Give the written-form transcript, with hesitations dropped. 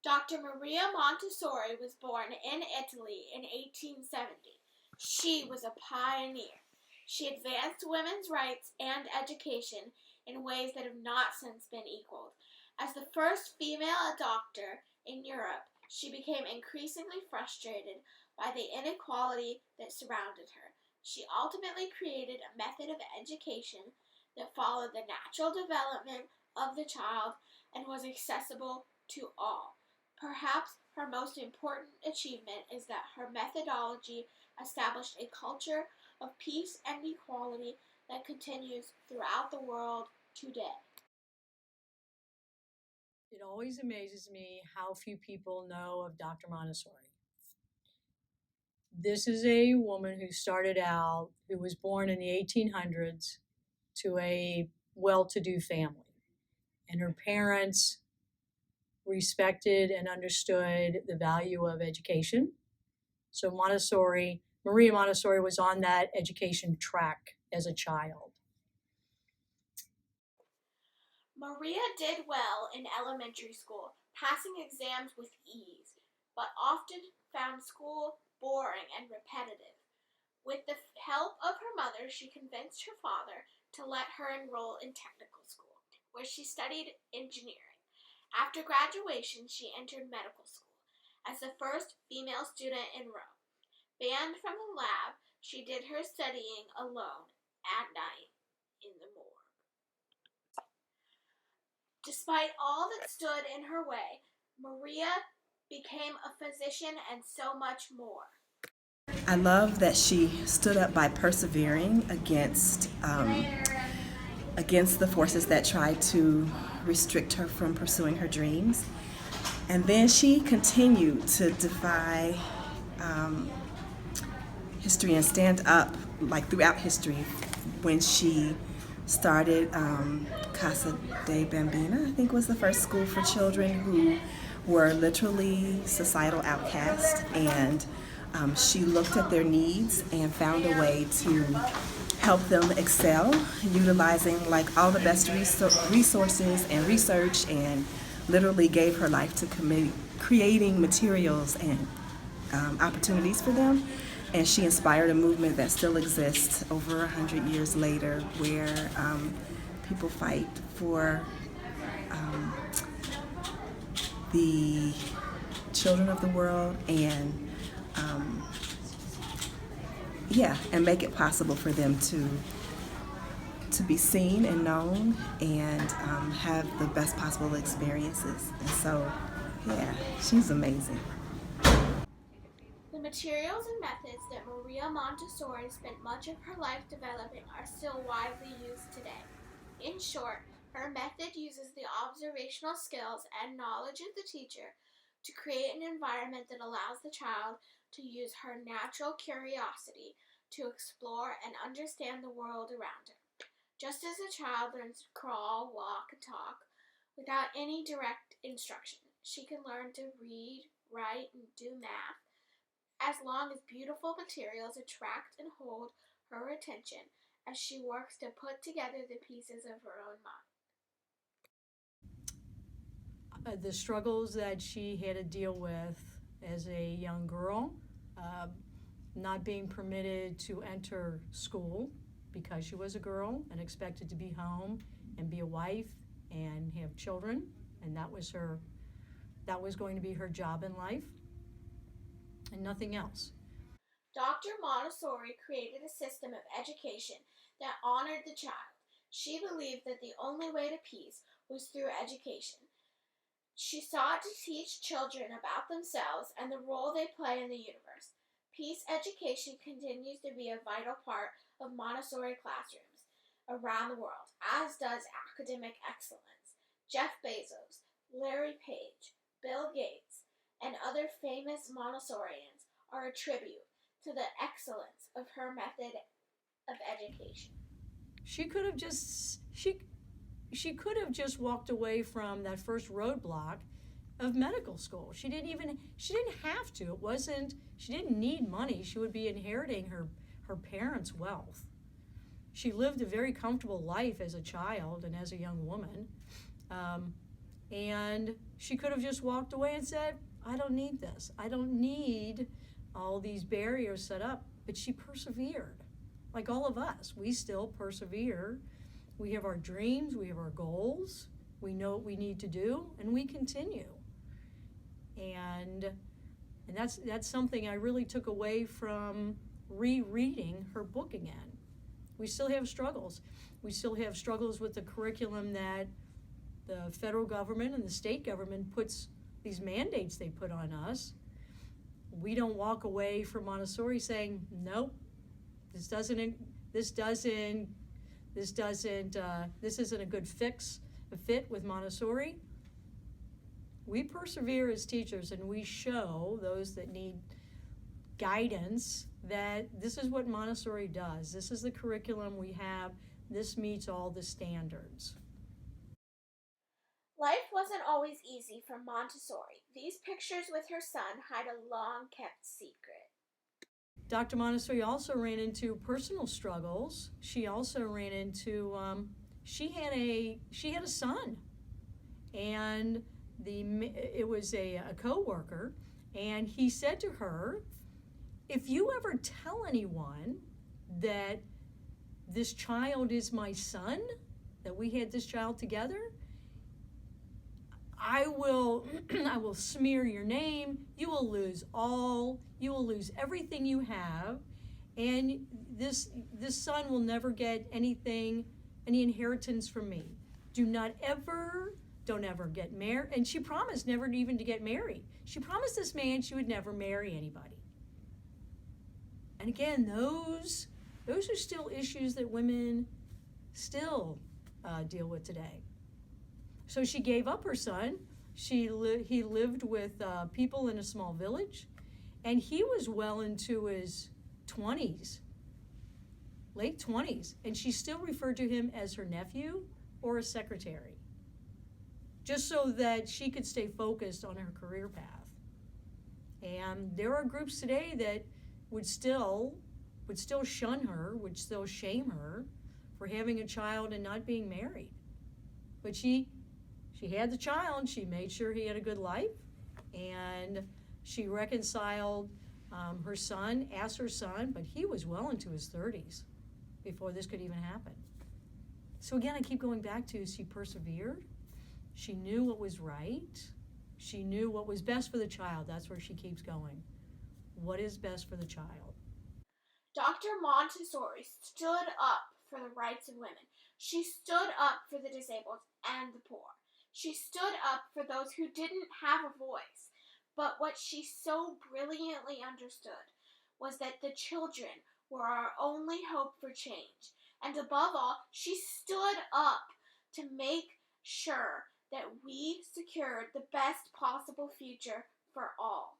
Dr. Maria Montessori was born in Italy in 1870. She was a pioneer. She advanced women's rights and education in ways that have not since been equaled. As the first female doctor in Europe, she became increasingly frustrated by the inequality that surrounded her. She ultimately created a method of education that followed the natural development of the child and was accessible to all. Perhaps her most important achievement is that her methodology established a culture of peace and equality that continues throughout the world today. It always amazes me how few people know of Dr. Montessori. This is a woman who started out, who was born in the 1800s to a well to do family. And her parents respected and understood the value of education. So Maria Montessori was on that education track as a child. Maria did well in elementary school, passing exams with ease, but often found school boring and repetitive. With the help of her mother, she convinced her father to let her enroll in technical school, where she studied engineering. After graduation, she entered medical school as the first female student in Rome. Banned from the lab, she did her studying alone at night in the morgue. Despite all that stood in her way, Maria became a physician and so much more. I love that she stood up by persevering against the forces that tried to restrict her from pursuing her dreams. And then she continued to defy history and stand up like throughout history when she started Casa de Bambina, I think was the first school for children who were literally societal outcasts, and she looked at their needs and found a way to help them excel, utilizing like all the best resources and research, and literally gave her life to creating materials and opportunities for them. And she inspired a movement that still exists over 100 years later, where people fight for the children of the world and and make it possible for them to be seen and known and have the best possible experiences. And so, she's amazing. The materials and methods that Maria Montessori spent much of her life developing are still widely used today. In short, her method uses the observational skills and knowledge of the teacher to create an environment that allows the child to use her natural curiosity to explore and understand the world around her. Just as a child learns to crawl, walk, and talk without any direct instruction, she can learn to read, write, and do math as long as beautiful materials attract and hold her attention as she works to put together the pieces of her own mind. The struggles that she had to deal with as a young girl, not being permitted to enter school because she was a girl and expected to be home and be a wife and have children, and that was going to be her job in life and nothing else. Dr. Montessori created a system of education that honored the child. She believed that the only way to peace was through education. She sought to teach children about themselves and the role they play in the universe. Peace education continues to be a vital part of Montessori classrooms around the world, as does academic excellence. Jeff Bezos, Larry Page, Bill Gates, and other famous Montessorians are a tribute to the excellence of her method of education. She could have just walked away from that first roadblock of medical school. She didn't have to. She didn't need money. She would be inheriting her parents' wealth. She lived a very comfortable life as a child and as a young woman. And she could have just walked away and said, I don't need this. I don't need all these barriers set up. But she persevered. Like all of us, we still persevere. We have our dreams, we have our goals, we know what we need to do, and we continue. And that's something I really took away from rereading her book again. We still have struggles. We still have struggles with the curriculum that the federal government and the state government puts, these mandates they put on us. We don't walk away from Montessori saying, nope, this isn't a good fit with Montessori. We persevere as teachers, and we show those that need guidance that this is what Montessori does. This is the curriculum we have. This meets all the standards. Life wasn't always easy for Montessori. These pictures with her son hide a long-kept secret. Dr. Montessori also ran into personal struggles. She also ran into, she had a son, and it was a co-worker, and he said to her, if you ever tell anyone that this child is my son, that we had this child together, I will smear your name. You will lose everything you have, and this son will never get any inheritance from me. Don't ever get married. And she promised never even to get married. She promised this man she would never marry anybody. And again, those are still issues that women still deal with today. So she gave up her son. He lived with people in a small village, and he was well into his 20s, late 20s, and she still referred to him as her nephew or a secretary, just so that she could stay focused on her career path. And there are groups today that would still shun her, would still shame her for having a child and not being married. But she had the child, she made sure he had a good life, and she reconciled her son, but he was well into his 30s before this could even happen. So again, I keep going back to, she persevered, she knew what was right, she knew what was best for the child. That's where she keeps going. What is best for the child? Dr. Montessori stood up for the rights of women. She stood up for the disabled and the poor. She stood up for those who didn't have a voice. But what she so brilliantly understood was that the children were our only hope for change. And above all, she stood up to make sure that we secured the best possible future for all.